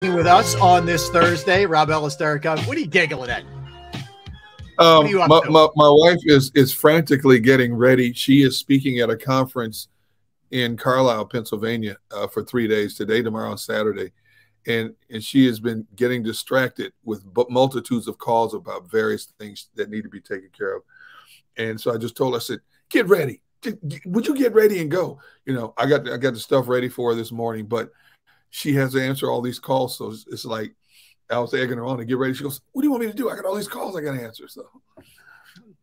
With us on this Thursday, Rob Ellis, Derek. What are you giggling at? What are you up to? My wife is frantically getting ready. She is speaking at a conference in Carlisle, Pennsylvania, for 3 days, today, tomorrow, and Saturday, and she has been getting distracted with multitudes of calls about various things that need to be taken care of. And so I just told her, I said, "Get ready. Would you get ready and go?" You know, I got the stuff ready for her this morning, but she has to answer all these calls. So it's like I was egging her on to get ready. She goes, "What do you want me to do? I got all these calls I got to answer." So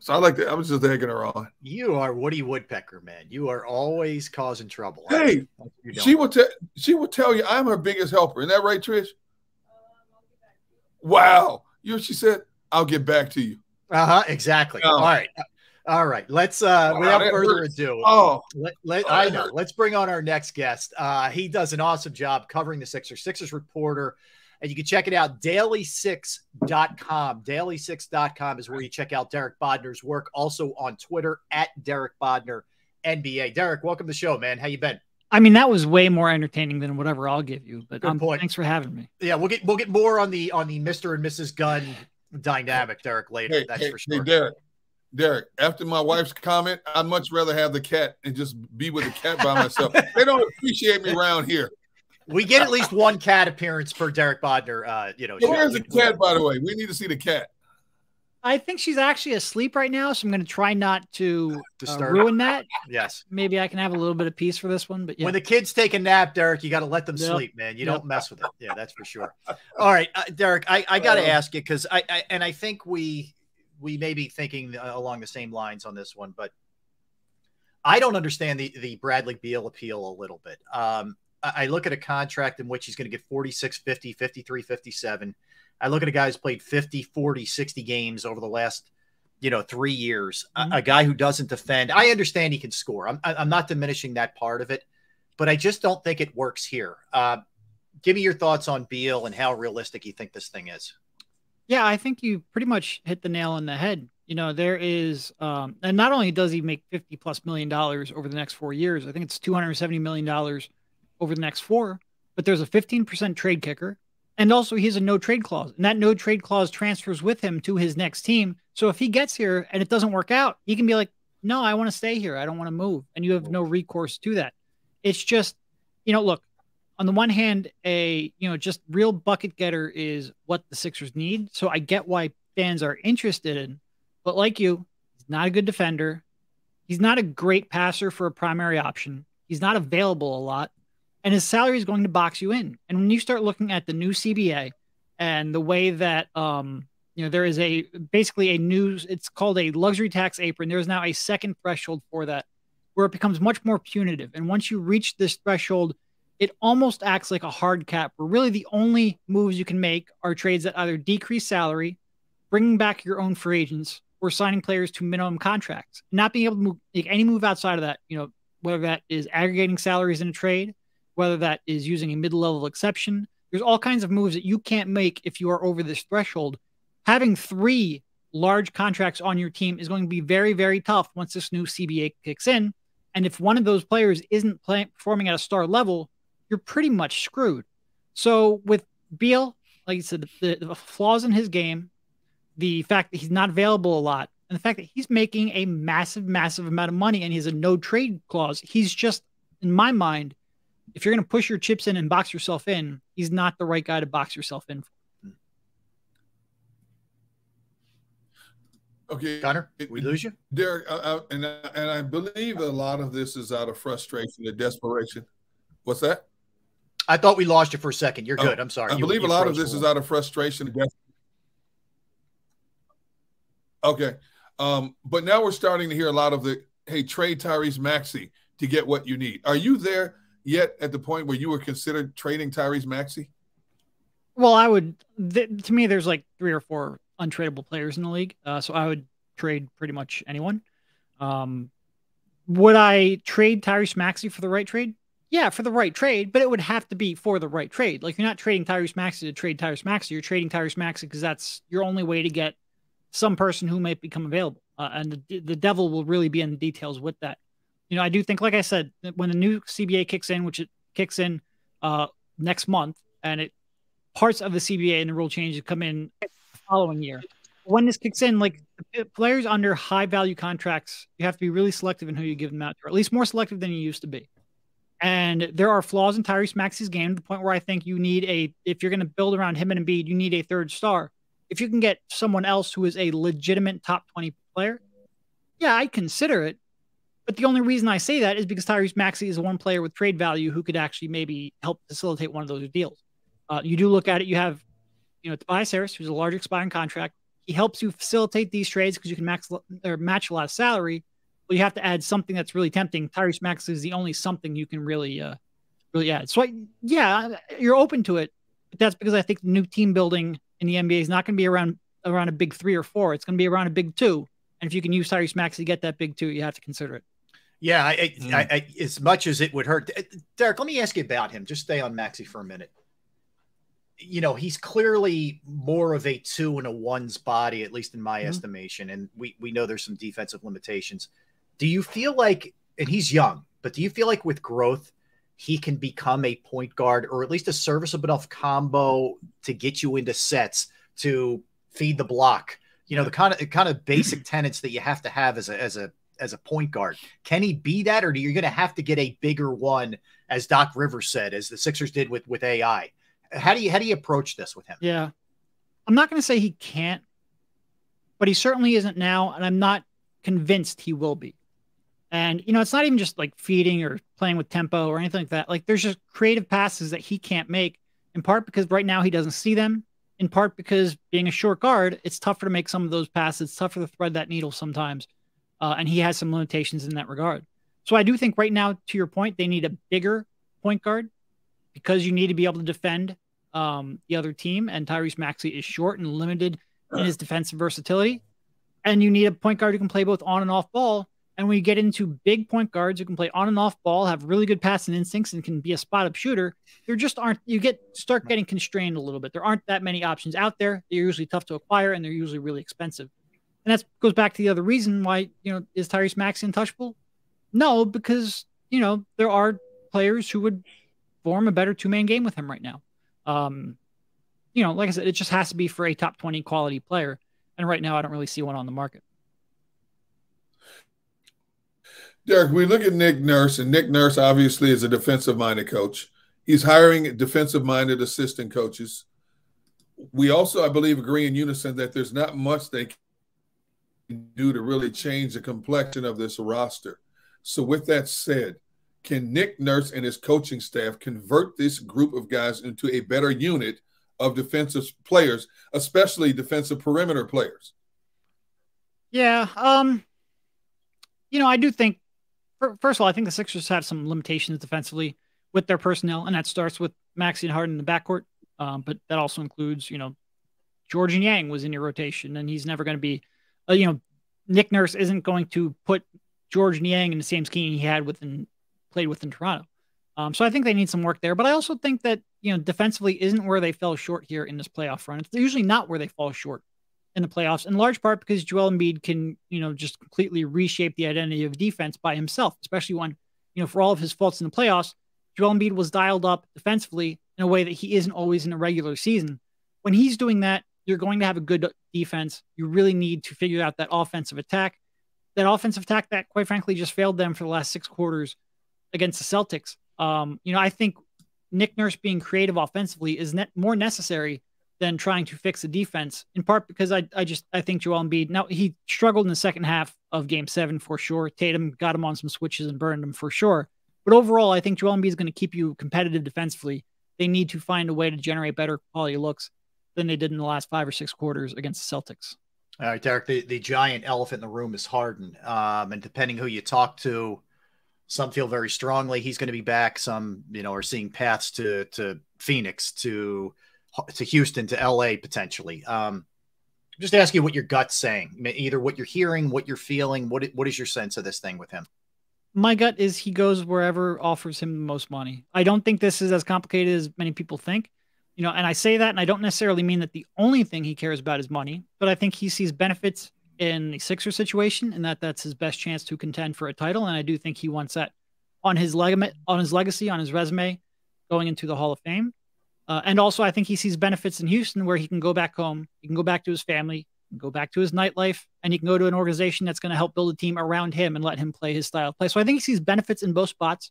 I was just egging her on. You are Woody Woodpecker, man. You are always causing trouble. Hey, she will tell you I'm her biggest helper. Isn't that right, Trish? Wow. She said, "I'll get back to you." Exactly. All right. Let's without further ado. I know. Let's bring on our next guest. He does an awesome job covering the Sixers reporter, and you can check it out, daily6.com. Daily6.com is where you check out Derek Bodner's work. Also on Twitter at Derek Bodner NBA. Derek, welcome to the show, man. How you been? I mean, that was way more entertaining than whatever I'll give you. But Good point. Thanks for having me. Yeah, we'll get more on the Mr. and Mrs. Gunn dynamic, Derek, later. That's for sure. Hey, Derek, after my wife's comment, I'd much rather have the cat and just be with the cat by myself. They don't appreciate me around here. We get at least one cat appearance per Derek Bodner. Where's the cat, by the way? We need to see the cat. I think she's actually asleep right now, so I'm going to try not to ruin that. Yes. Maybe I can have a little bit of peace for this one. But yeah. When the kids take a nap, Derek, you got to let them sleep, man. You don't mess with it. Yeah, that's for sure. All right, Derek, I got to ask you, because I think we may be thinking along the same lines on this one, but I don't understand the Bradley Beal appeal a little bit. I look at a contract in which he's going to get 46, 50, 53, 57. I look at a guy who's played 50, 40, 60 games over the last, 3 years. A guy who doesn't defend. I understand he can score. I'm not diminishing that part of it, but I just don't think it works here. Give me your thoughts on Beal and how realistic you think this thing is. Yeah, I think you pretty much hit the nail on the head. There is, and not only does he make $50+ million over the next 4 years, I think it's $270 million over the next 4, but there's a 15% trade kicker. And also he has a no trade clause, and that no trade clause transfers with him to his next team. So if he gets here and it doesn't work out, he can be like, "No, I want to stay here. I don't want to move." And you have no recourse to that. It's just, look, on the one hand, just real bucket getter is what the Sixers need. So I get why fans are interested in, but like you, he's not a good defender. He's not a great passer for a primary option. He's not available a lot. And his salary is going to box you in. And when you start looking at the new CBA and the way that, there is basically a new, it's called a luxury tax apron. There's now a second threshold for that where it becomes much more punitive. And once you reach this threshold, it almost acts like a hard cap where really the only moves you can make are trades that either decrease salary, bringing back your own free agents, or signing players to minimum contracts. Not being able to make any move outside of that, whether that is aggregating salaries in a trade, whether that is using a mid-level exception. There's all kinds of moves that you can't make if you are over this threshold. Having 3 large contracts on your team is going to be very, very tough once this new CBA kicks in. And if one of those players isn't performing at a star level, you're pretty much screwed. So with Beal, like you said, the flaws in his game, the fact that he's not available a lot, and the fact that he's making a massive, massive amount of money and he has a no trade clause, he's just, in my mind, if you're going to push your chips in and box yourself in, he's not the right guy to box yourself in for. Okay, Connor, we lose you, Derek, and I believe a lot of this is out of frustration and desperation. What's that? I thought we lost you for a second. You're good. I'm sorry. I believe a lot of this is out of frustration and desperation. Okay, but now we're starting to hear a lot of hey, trade Tyrese Maxey to get what you need. Are you there yet at the point where you were considered trading Tyrese Maxey? Well, I would. To me, there's like 3 or 4 untradeable players in the league, so I would trade pretty much anyone. Would I trade Tyrese Maxey for the right trade? Yeah, for the right trade, but it would have to be for the right trade. Like, you're not trading Tyrese Maxey to trade Tyrese Maxey. You're trading Tyrese Maxey because that's your only way to get some person who might become available. And the devil will really be in the details with that. I do think, like I said, when the new CBA kicks in, which it kicks in next month, and it parts of the CBA and the rule changes come in the following year. When this kicks in, like players under high value contracts, you have to be really selective in who you give them out to, or at least more selective than you used to be. And there are flaws in Tyrese Maxey's game to the point where I think you need if you're going to build around him and Embiid, you need a third star. If you can get someone else who is a legitimate top 20 player, yeah, I'd consider it. But the only reason I say that is because Tyrese Maxey is one player with trade value who could actually maybe help facilitate one of those deals. You do look at it, you have, Tobias Harris, who's a large expiring contract. He helps you facilitate these trades because you can match a lot of salary. Well, you have to add something that's really tempting. Tyrese Maxey is the only something you can really add. So, yeah, you're open to it. But that's because I think the new team building in the NBA is not going to be around a big 3 or 4. It's going to be around a big 2. And if you can use Tyrese Maxey to get that big 2, you have to consider it. Yeah, I, as much as it would hurt. Derek, let me ask you about him. Just stay on Maxey for a minute. He's clearly more of a 2 and a 1's body, at least in my estimation. And we know there's some defensive limitations. Do you feel like, and he's young, but do you feel like with growth, he can become a point guard or at least a serviceable enough combo to get you into sets to feed the block? The kind of basic tenets that you have to have as a point guard. Can he be that, or are you going to have to get a bigger one, as Doc Rivers said, as the Sixers did with AI? How do you approach this with him? Yeah, I'm not going to say he can't, but he certainly isn't now, and I'm not convinced he will be. And it's not even just like feeding or playing with tempo or anything like that. Like there's just creative passes that he can't make, in part because right now he doesn't see them, in part because being a short guard, it's tougher to make some of those passes. It's tougher to thread that needle sometimes. And he has some limitations in that regard. So I do think right now, to your point, they need a bigger point guard because you need to be able to defend the other team. And Tyrese Maxey is short and limited in his defensive versatility. And you need a point guard who can play both on and off ball. And when you get into big point guards who can play on and off ball, have really good passing instincts, and can be a spot up shooter, there just aren't. Start getting constrained a little bit. There aren't that many options out there. They're usually tough to acquire, and they're usually really expensive. And that goes back to the other reason why, is Tyrese Maxey untouchable? No, because, there are players who would form a better 2-man game with him right now. Like I said, it just has to be for a top 20 quality player. And right now, I don't really see one on the market. Derek, we look at Nick Nurse, and Nick Nurse obviously is a defensive-minded coach. He's hiring defensive-minded assistant coaches. We also, I believe, agree in unison that there's not much they can do to really change the complexion of this roster. So with that said, can Nick Nurse and his coaching staff convert this group of guys into a better unit of defensive players, especially defensive perimeter players? Yeah. I do think, first of all, I think the Sixers have some limitations defensively with their personnel, and that starts with Maxey and Harden in the backcourt. But that also includes, George and Yang was in your rotation, and he's never going to be, Nick Nurse isn't going to put George and Yang in the same scheme he had played within Toronto. So I think they need some work there. But I also think that, defensively isn't where they fell short here in this playoff run. It's usually not where they fall short in the playoffs, in large part because Joel Embiid can, just completely reshape the identity of defense by himself, especially when, for all of his faults in the playoffs, Joel Embiid was dialed up defensively in a way that he isn't always in a regular season. When he's doing that, you're going to have a good defense. You really need to figure out that offensive attack. That offensive attack that, quite frankly, just failed them for the last 6 quarters against the Celtics. I think Nick Nurse being creative offensively is more necessary than trying to fix the defense, in part because I think Joel Embiid, now he struggled in the second half of Game 7 for sure. Tatum got him on some switches and burned him for sure. But overall, I think Joel Embiid is going to keep you competitive defensively. They need to find a way to generate better quality looks than they did in the last 5 or 6 quarters against the Celtics. All right, Derek, the giant elephant in the room is Harden. And depending who you talk to, some feel very strongly he's going to be back. Some, are seeing paths to Phoenix, to Houston, to LA potentially. Just ask you what your gut's saying, either what you're hearing, what you're feeling. What is your sense of this thing with him? My gut is he goes wherever offers him the most money. I don't think this is as complicated as many people think. And I say that, and I don't necessarily mean that the only thing he cares about is money, but I think he sees benefits in the Sixers situation, and that's his best chance to contend for a title. And I do think he wants that on his legacy, on his resume, going into the Hall of Fame. And also, I think he sees benefits in Houston where he can go back home, he can go back to his family, go back to his nightlife, and he can go to an organization that's going to help build a team around him and let him play his style of play. So I think he sees benefits in both spots.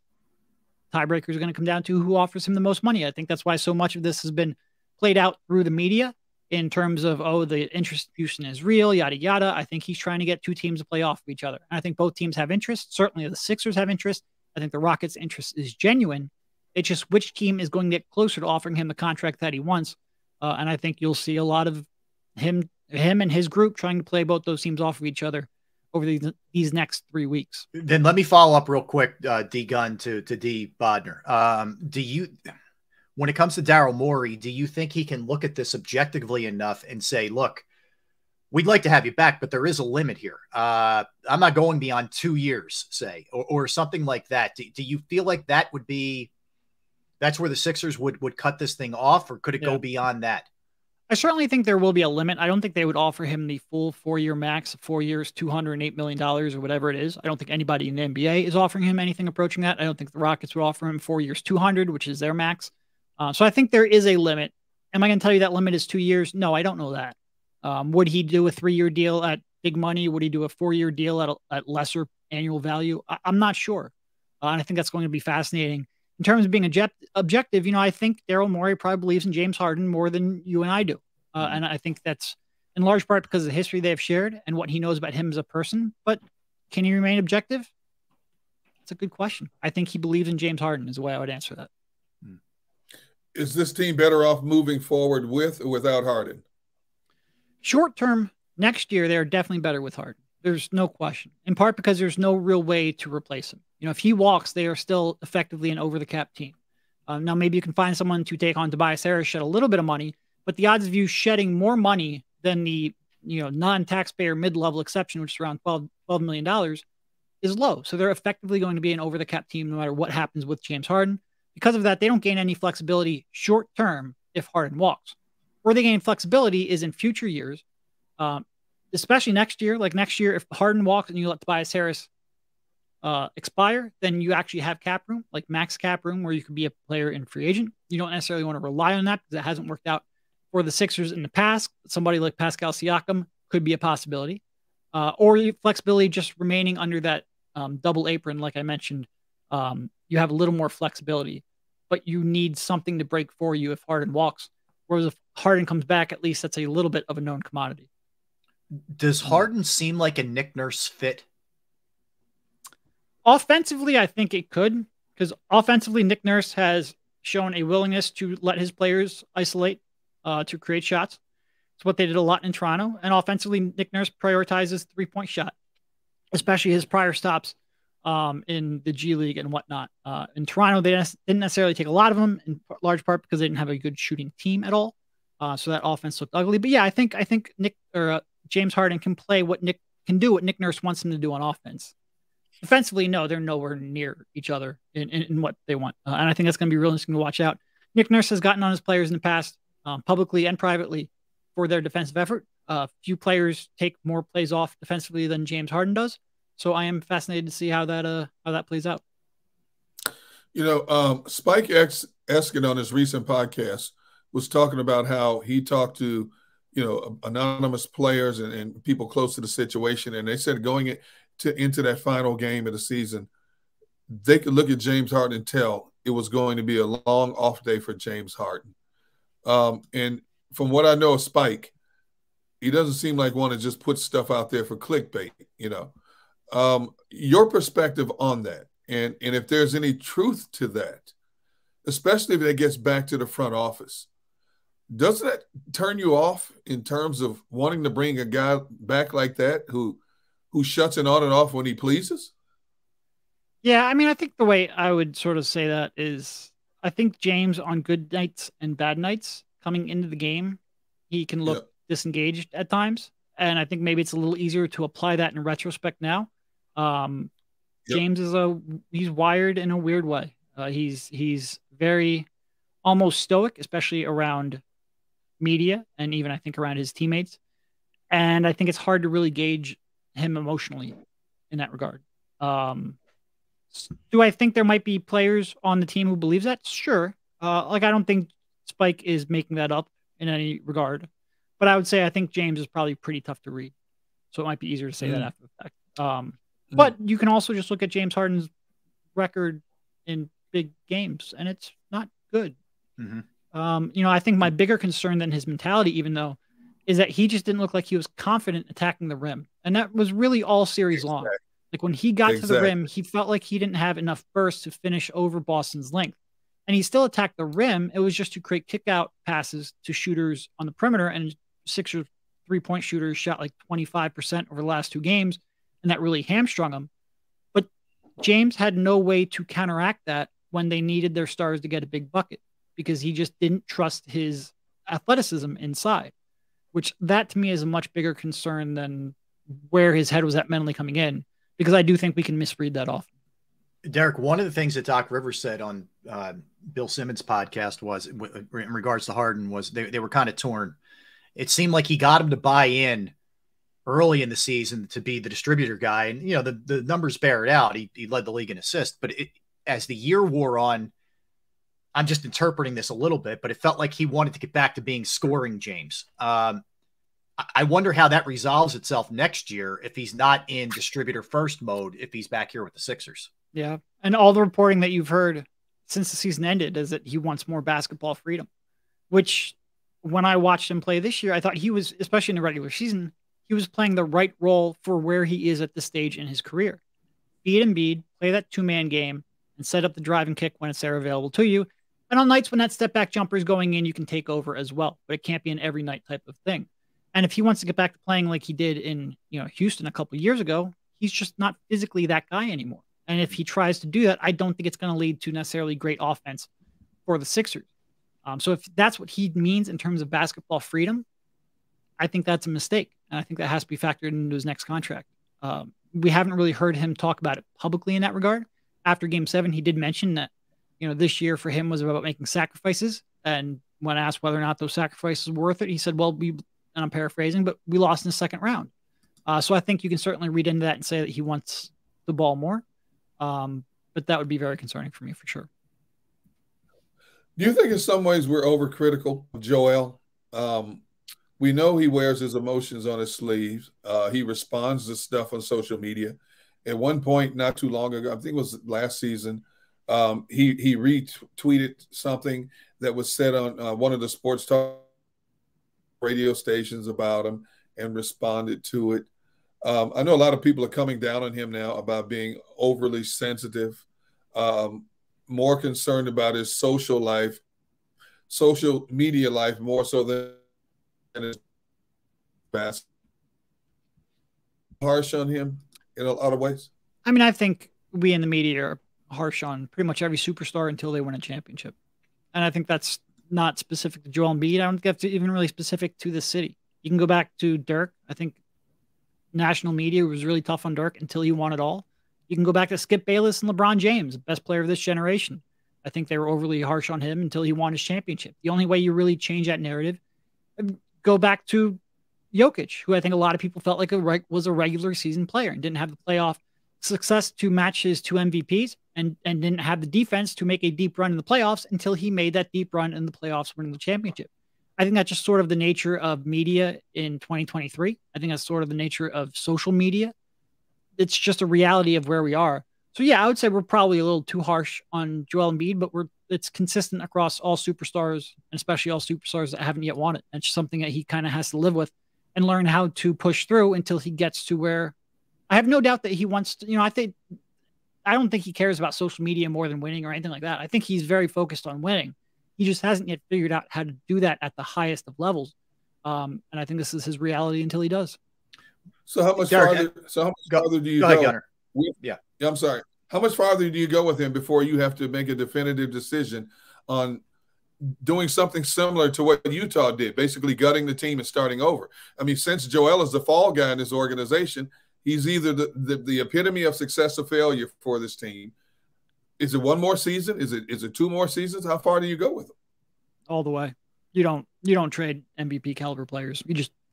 Tiebreakers are going to come down to who offers him the most money. I think that's why so much of this has been played out through the media in terms of, oh, the interest in Houston is real, yada, yada. I think he's trying to get two teams to play off of each other. And I think both teams have interest. Certainly the Sixers have interest. I think the Rockets' interest is genuine. It's just which team is going to get closer to offering him the contract that he wants. And I think you'll see a lot of him and his group trying to play both those teams off of each other over these next 3 weeks. Then let me follow up real quick, D Gun to D Bodner. When it comes to Daryl Morey, do you think he can look at this objectively enough and say, look, we'd like to have you back, but there is a limit here. I'm not going beyond 2 years, say, or something like that. Do you feel like that would be, that's where the Sixers would cut this thing off, or could it go beyond that? I certainly think there will be a limit. I don't think they would offer him the full 4-year max, 4 years, $208 million or whatever it is. I don't think anybody in the NBA is offering him anything approaching that. I don't think the Rockets would offer him 4 years, 200, which is their max. So I think there is a limit. Am I going to tell you that limit is 2 years? No, I don't know that. Would he do a 3-year deal at big money? Would he do a 4-year deal at lesser annual value? I'm not sure. And I think that's going to be fascinating. In terms of being objective, I think Daryl Morey probably believes in James Harden more than you and I do. And I think that's in large part because of the history they've shared and what he knows about him as a person. But can he remain objective? It's a good question. I think he believes in James Harden is the way I would answer that. Is this team better off moving forward with or without Harden? Short term, next year, they're definitely better with Harden. There's no question. In part because there's no real way to replace him. If he walks, they are still effectively an over-the-cap team. Now, maybe you can find someone to take on Tobias Harris, shed a little bit of money, but the odds of you shedding more money than the non-taxpayer mid-level exception, which is around $12 million, is low. So they're effectively going to be an over-the-cap team no matter what happens with James Harden. Because of that, they don't gain any flexibility short-term if Harden walks. Where they gain flexibility is in future years, especially next year. Like next year, if Harden walks and you let Tobias Harris expire, then you actually have cap room, like max cap room, where you could be a player in free agent. You don't necessarily want to rely on that because it hasn't worked out for the Sixers in the past. Somebody like Pascal Siakam could be a possibility. Or flexibility just remaining under that double apron, like I mentioned. You have a little more flexibility, but you need something to break for you if Harden walks. Whereas if Harden comes back, at least that's a little bit of a known commodity. Does Harden seem like a Nick Nurse fit? Offensively, I think it could, because offensively, Nick Nurse has shown a willingness to let his players isolate to create shots. It's what they did a lot in Toronto. And offensively, Nick Nurse prioritizes three-point shot, especially his prior stops in the G League and whatnot. In Toronto, they didn't necessarily take a lot of them, in large part because they didn't have a good shooting team at all. So that offense looked ugly. But yeah, I think Nick or James Harden can play what Nick can do, what Nick Nurse wants him to do on offense. Defensively, no, they're nowhere near each other in what they want. And I think that's going to be real interesting to watch out. Nick Nurse has gotten on his players in the past, publicly and privately, for their defensive effort. Few players take more plays off defensively than James Harden does. So I am fascinated to see how that plays out. Spike Eskin on his recent podcast was talking about how he talked to, anonymous players and people close to the situation. And they said going into that final game of the season, they could look at James Harden and tell it was going to be a long off day for James Harden. And from what I know of Spike, he doesn't seem like one to just put stuff out there for clickbait, Your perspective on that, and if there's any truth to that, especially if it gets back to the front office, doesn't that turn you off in terms of wanting to bring a guy back like that who shuts it on and off when he pleases? Yeah, I mean, I think the way I would sort of say that is, I think James on good nights and bad nights coming into the game, he can look disengaged at times. And I think maybe it's a little easier to apply that in retrospect now. James he's wired in a weird way. He's very almost stoic, especially around media and even I think around his teammates. And I think it's hard to really gauge him emotionally in that regard. Do I think there might be players on the team who believes that? Sure. I don't think Spike is making that up in any regard. But I would say I think James is probably pretty tough to read. So it might be easier to say that after the fact. But you can also just look at James Harden's record in big games, and it's not good. I think my bigger concern than his mentality, even though, is that he just didn't look like he was confident attacking the rim. And that was really all series long. Like when he got to the rim, he felt like he didn't have enough burst to finish over Boston's length. And he still attacked the rim. It was just to create kick-out passes to shooters on the perimeter, and Sixers three-point shooters shot like 25% over the last 2 games, and that really hamstrung him. But James had no way to counteract that when they needed their stars to get a big bucket, because he just didn't trust his athleticism inside, which that to me is a much bigger concern than where his head was at mentally coming in, because I do think we can misread that often. Derek, one of the things that Doc Rivers said on Bill Simmons' podcast was, in regards to Harden, was they were kind of torn. It seemed like he got him to buy in early in the season to be the distributor guy. And, the numbers bear it out. He led the league in assists. But as the year wore on, I'm just interpreting this a little bit, but it felt like he wanted to get back to being scoring James. I wonder how that resolves itself next year if he's not in distributor first mode, if he's back here with the Sixers. Yeah. And all the reporting that you've heard since the season ended is that he wants more basketball freedom, which when I watched him play this year, I thought he was, especially in the regular season, he was playing the right role for where he is at this stage in his career. Beat Embiid, play that 2-man game, and set up the drive and kick when it's there available to you. And on nights when that step back jumper is going in, you can take over as well, but it can't be an every night type of thing. And if he wants to get back to playing like he did in Houston a couple of years ago, he's just not physically that guy anymore. And if he tries to do that, I don't think it's going to lead to necessarily great offense for the Sixers. So if that's what he means in terms of basketball freedom, I think that's a mistake. And I think that has to be factored into his next contract. We haven't really heard him talk about it publicly in that regard. After Game 7, he did mention that, this year for him was about making sacrifices. And when asked whether or not those sacrifices were worth it, he said, well, and I'm paraphrasing, but we lost in the second round. So I think you can certainly read into that and say that he wants the ball more. But that would be very concerning for me for sure. Do you think in some ways we're overcritical of Joel? We know he wears his emotions on his sleeves. He responds to stuff on social media. At one point, not too long ago, I think it was last season, he retweeted something that was said on one of the sports talk radio stations about him and responded to it. I know a lot of people are coming down on him now about being overly sensitive, more concerned about his social media life, more so than his past. Harsh on him in a lot of ways. I mean, I think we in the media are harsh on pretty much every superstar until they win a championship. And I think that's not specific to Joel Embiid. I don't think it's even really specific to the city. You can go back to Dirk. I think national media was really tough on Dirk until he won it all. You can go back to Skip Bayless and LeBron James, best player of this generation. I think they were overly harsh on him until he won his championship. The only way you really change that narrative, go back to Jokic, who I think a lot of people felt like was a regular season player and didn't have the playoff success to match his 2 MVPs and didn't have the defense to make a deep run in the playoffs until he made that deep run in the playoffs, winning the championship. I think that's just sort of the nature of media in 2023. I think that's sort of the nature of social media. It's just a reality of where we are. So yeah, I would say we're probably a little too harsh on Joel Embiid, but it's consistent across all superstars, and especially all superstars that haven't yet won it. It's something that he kind of has to live with and learn how to push through until he gets to where I have no doubt that he wants to, I don't think he cares about social media more than winning or anything like that. I think he's very focused on winning. He just hasn't yet figured out how to do that at the highest of levels. And I think this is his reality until he does. So how much farther do you go? Ahead, Gunnar. Yeah, I'm sorry. How much farther do you go with him before you have to make a definitive decision on doing something similar to what Utah did, basically gutting the team and starting over? I mean, since Joel is the fall guy in this organization, he's either the epitome of success or failure for this team. Is it one more season? Is it 2 more seasons? How far do you go with him? All the way. You don't trade MVP caliber players.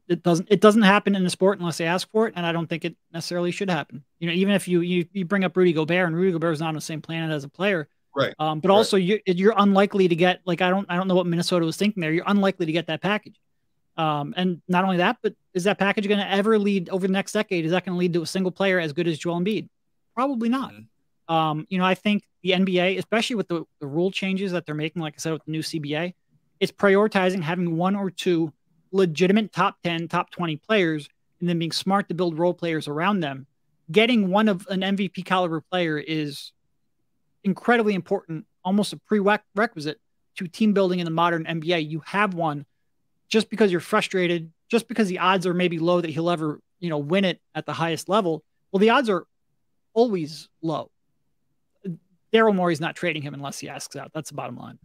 It doesn't happen in the sport unless they ask for it, and I don't think it necessarily should happen. Even if you bring up Rudy Gobert, and Rudy Gobert is not on the same planet as a player, Right. But also you're unlikely to get, like, I don't know what Minnesota was thinking there. You're unlikely to get that package. And not only that, but is that package going to ever lead over the next decade? Is that going to lead to a single player as good as Joel Embiid? Probably not. You know, I think the NBA, especially with the rule changes that they're making, like I said, with the new CBA, it's prioritizing having 1 or 2 legitimate top 10, top 20 players, and then being smart to build role players around them. Getting one of an MVP caliber player is incredibly important, almost a prerequisite to team building in the modern NBA. You have one. Just because you're frustrated, just because the odds are maybe low that he'll ever, you know, win it at the highest level. Well, the odds are always low. Daryl Morey's not trading him unless he asks out. That's the bottom line.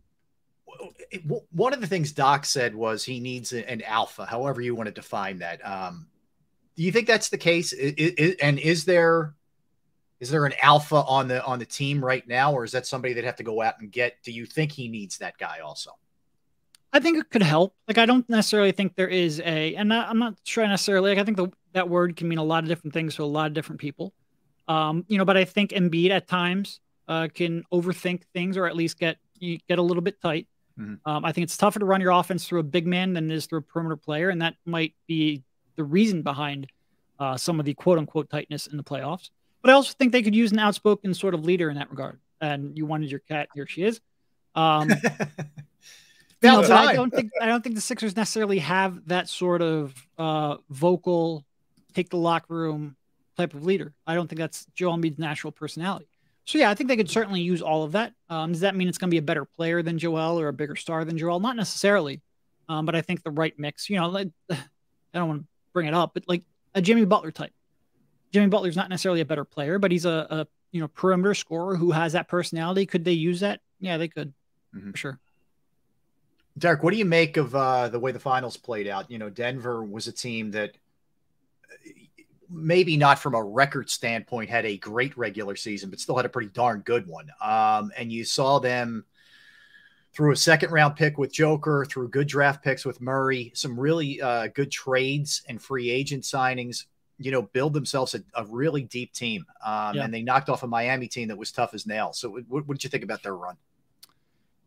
One of the things Doc said was he needs an alpha, however you want to define that. Do you think that's the case? And is there an alpha on the team right now, or is that somebody that have to go out and get? Do you think he needs that guy also? I think it could help. Like, I don't necessarily think there is and I'm not sure necessarily, like, I think that word can mean a lot of different things to a lot of different people. You know, but I think Embiid at times can overthink things, or at least get a little bit tight. I think it's tougher to run your offense through a big man than it is through a perimeter player. And that might be the reason behind some of the quote unquote tightness in the playoffs. But I also think they could use an outspoken sort of leader in that regard. And you wanted your cat, here she is. But I don't think the Sixers necessarily have that sort of vocal, take the locker room type of leader. I don't think that's Joel Embiid's natural personality. So yeah, I think they could certainly use all of that. Does that mean it's going to be a better player than Joel or a bigger star than Joel? Not necessarily, but I think the right mix. You know, like, I don't want to bring it up, but like a Jimmy Butler type. Jimmy Butler's not necessarily a better player, but he's a you know, perimeter scorer who has that personality. Could they use that? Yeah, they could, for sure. Derek, what do you make of the way the finals played out? You know, Denver was a team that maybe not from a record standpoint had a great regular season, but still had a pretty darn good one. And you saw them through a second-round pick with Joker, through good draft picks with Murray, some really good trades and free agent signings, you know, build themselves a really deep team. And they knocked off a Miami team that was tough as nails. So what did you think about their run?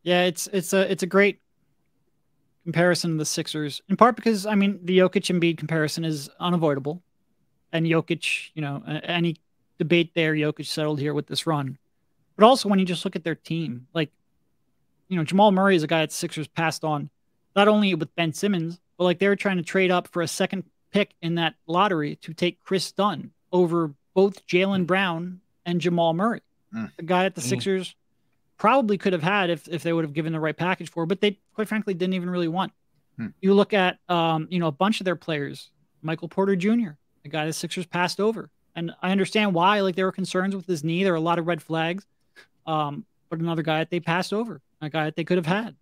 Yeah, it's a great comparison to the Sixers, in part because, I mean, the Jokic Embiid comparison is unavoidable. And Jokic, you know, any debate there, Jokic settled here with this run. But also when you just look at their team, like, you know, Jamal Murray is a guy that the Sixers passed on, not only with Ben Simmons, but like they were trying to trade up for a second pick in that lottery to take Chris Dunn over both Jaylen Brown and Jamal Murray. The guy that the Sixers probably could have had if they would have given the right package for, but they quite frankly didn't even really want. You look at, you know, a bunch of their players, Michael Porter Jr., the guy the Sixers passed over. And I understand why, like there were concerns with his knee. There were a lot of red flags. But another guy that they passed over, a guy that they could have had.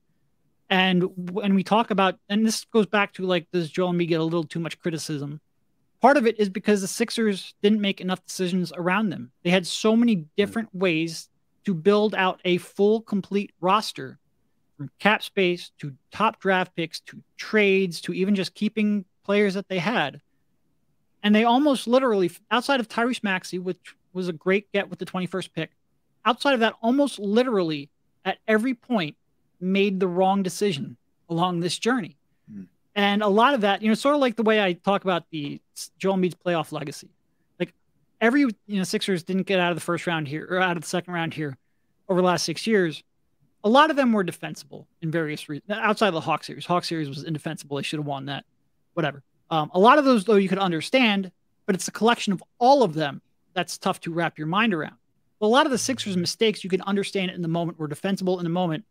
And when we talk about, and this goes back to like, does Joel Embiid get a little too much criticism? Part of it is because the Sixers didn't make enough decisions around them. They had so many different ways to build out a full, complete roster, from cap space to top draft picks to trades to even just keeping players that they had. And they almost literally, outside of Tyrese Maxey, which was a great get with the 21st pick, outside of that, almost literally at every point made the wrong decision along this journey. And a lot of that, you know, sort of like the way I talk about the Joel Embiid's playoff legacy. Like every, you know, Sixers didn't get out of the first round here or out of the second round here over the last 6 years. A lot of them were defensible in various reasons. Outside of the Hawks series. Hawks series was indefensible. They should have won that. Whatever. A lot of those, though, you could understand, but it's a collection of all of them that's tough to wrap your mind around. But a lot of the Sixers' mistakes, you can understand it in the moment, were defensible in the moment.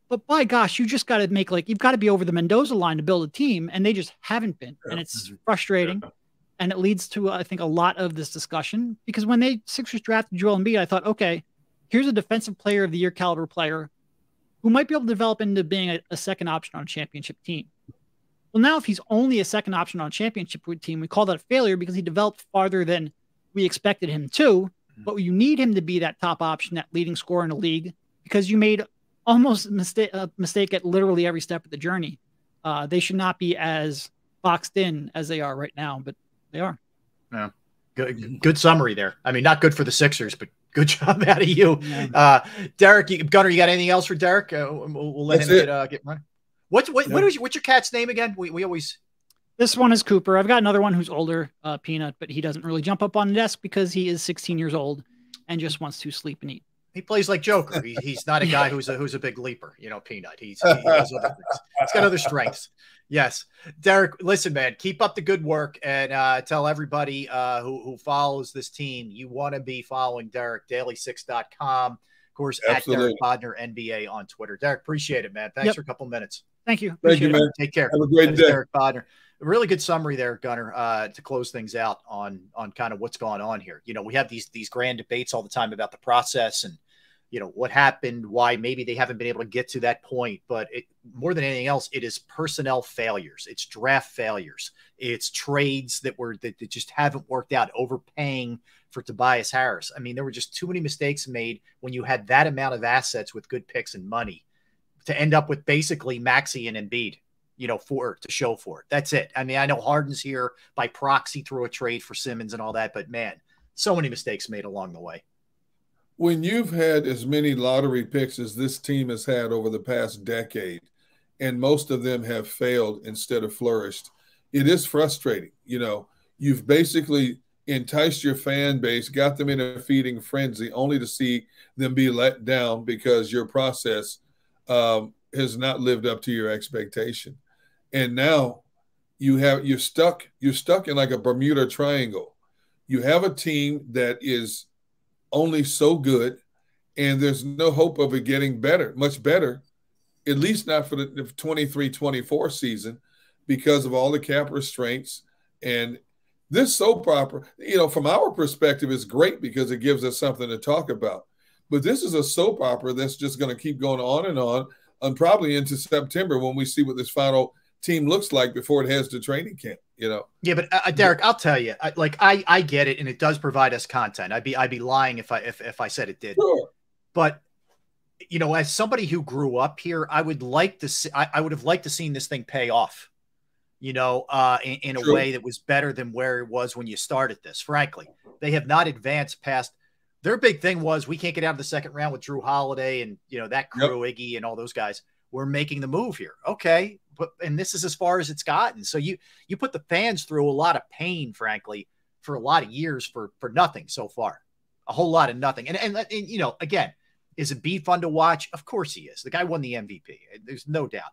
But by gosh, you just got to make, like, you've got to be over the Mendoza line to build a team, and they just haven't been. And it's frustrating. And it leads to, I think, a lot of this discussion. Because when they Sixers drafted Joel Embiid, I thought, okay, here's a defensive player of the year caliber player who might be able to develop into being a second option on a championship team. Well, now if he's only a second option on a championship team, we call that a failure because he developed farther than we expected him to. But you need him to be that top option, that leading scorer in the league, because you made almost a mistake at literally every step of the journey. They should not be as boxed in as they are right now, but they are. Yeah. Good summary there. I mean, not good for the Sixers, but Good job out of you. Derek, Gunner, you got anything else for Derek? We'll let him get running. What's your cat's name again? We always. This one is Cooper. I've got another one who's older, Peanut, but he doesn't really jump up on the desk because he is 16 years old and just wants to sleep and eat. He plays like Joker. He's not a guy who's a big leaper, Peanut. He does other things. He's got other strengths. Yes. Derek, listen, man, keep up the good work and tell everybody who follows this team, you want to be following Derek, daily6.com. Of course, Absolutely. at Derek Bodner NBA on Twitter. Derek, appreciate it, man. Thanks for a couple minutes. Thank you. Thank you, man. Take care. Have a great day. Derek Bodner. A really good summary there, Gunner, to close things out on kind of what's going on here. We have these grand debates all the time about the process and, what happened, why maybe they haven't been able to get to that point. But more than anything else, it is personnel failures. It's draft failures. It's trades that just haven't worked out, overpaying for Tobias Harris. I mean, there were just too many mistakes made when you had that amount of assets with good picks and money to end up with basically Maxey and Embiid, to show for it. That's it. I mean, I know Harden's here by proxy through a trade for Simmons and all that, but man, so many mistakes made along the way. When you've had as many lottery picks as this team has had over the past decade, and most of them have failed instead of flourished, it is frustrating. You've basically enticed your fan base, got them in a feeding frenzy, only to see them be let down because your process has not lived up to your expectation. And now you're stuck in like a Bermuda Triangle. You have a team that is only so good, and there's no hope of it getting better, much better, at least not for the 23-24 season, because of all the cap restraints. And this soap opera, from our perspective, is great because it gives us something to talk about. But this is a soap opera that's just going to keep going on and probably into September when we see what this final team looks like before it heads to training camp. Yeah, but Derek, I'll tell you, I get it, and it does provide us content. I'd be lying if I said it did. Sure. But as somebody who grew up here, I would like to see, I would have liked to seen this thing pay off, in a way that was better than where it was when you started this. Frankly, they have not advanced past. Their big thing was we can't get out of the second round with Drew Holiday and that crew, Iggy and all those guys. We're making the move here. Okay. And this is as far as it's gotten. So you put the fans through a lot of pain, frankly, for a lot of years for nothing so far, a whole lot of nothing. And again, is Embiid fun to watch? Of course he is. The guy won the MVP. There's no doubt.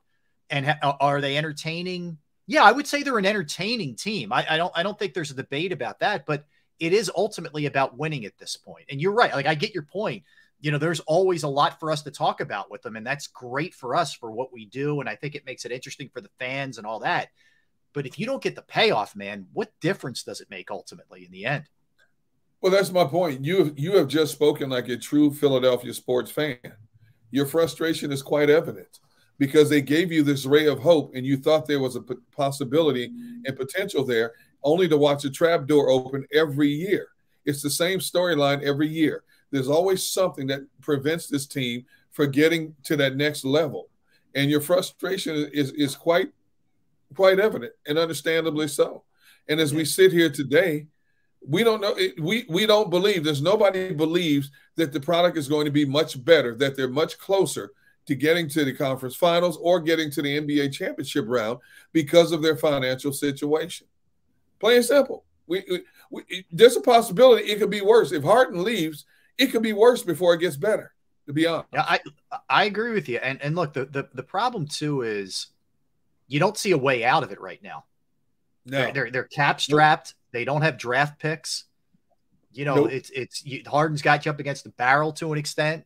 And are they entertaining? Yeah, I would say they're an entertaining team. I don't think there's a debate about that, but it is ultimately about winning at this point. And you're right. Like, I get your point. There's always a lot for us to talk about with them, and that's great for us for what we do. And I think it makes it interesting for the fans and all that. But if you don't get the payoff, man, what difference does it make ultimately in the end? Well, that's my point. You have just spoken like a true Philadelphia sports fan. Your frustration is quite evident because they gave you this ray of hope and you thought there was a possibility and potential there, only to watch a trap door open every year. It's the same storyline every year. There's always something that prevents this team from getting to that next level. And your frustration is quite evident, and understandably so. And as we sit here today, we don't know. We don't believe. There's nobody believes that the product is going to be much better, that they're much closer to getting to the conference finals or getting to the NBA championship round because of their financial situation. Plain and simple. There's a possibility it could be worse. If Harden leaves, it could be worse before it gets better, to be honest. Yeah, I agree with you. And look, the problem too is you don't see a way out of it right now. No. They're cap strapped. They don't have draft picks. Nope. Harden's got you up against the barrel to an extent.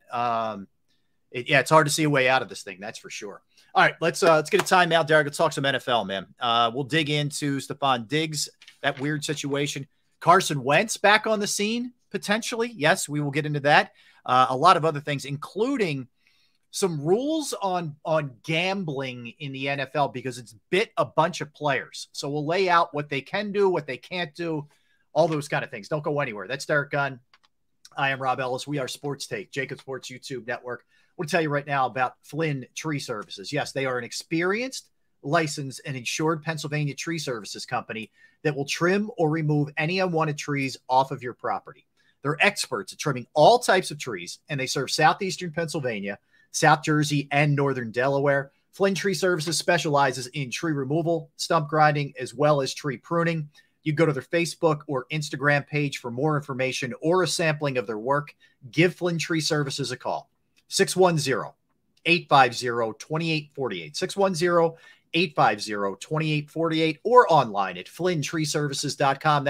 It's hard to see a way out of this thing. That's for sure. All right, let's get a timeout, Derek. Let's talk some NFL, man. We'll dig into Stephon Diggs, that weird situation. Carson Wentz back on the scene, potentially. Yes, we will get into that. A lot of other things, including some rules on gambling in the NFL because it's bit a bunch of players. So we'll lay out what they can do, what they can't do, all those kind of things. Don't go anywhere. That's Derek Gunn. I am Rob Ellis. We are Sports Take, JAKIB Sports YouTube Network. I want to tell you right now about Flynn Tree Services. Yes, they are an experienced, licensed, and insured Pennsylvania tree services company that will trim or remove any unwanted trees off of your property. They're experts at trimming all types of trees, and they serve southeastern Pennsylvania, South Jersey, and northern Delaware. Flynn Tree Services specializes in tree removal, stump grinding, as well as tree pruning. You go to their Facebook or Instagram page for more information or a sampling of their work. Give Flynn Tree Services a call. 610-850-2848. 610-850-2848 or online at flynntreeservices.com.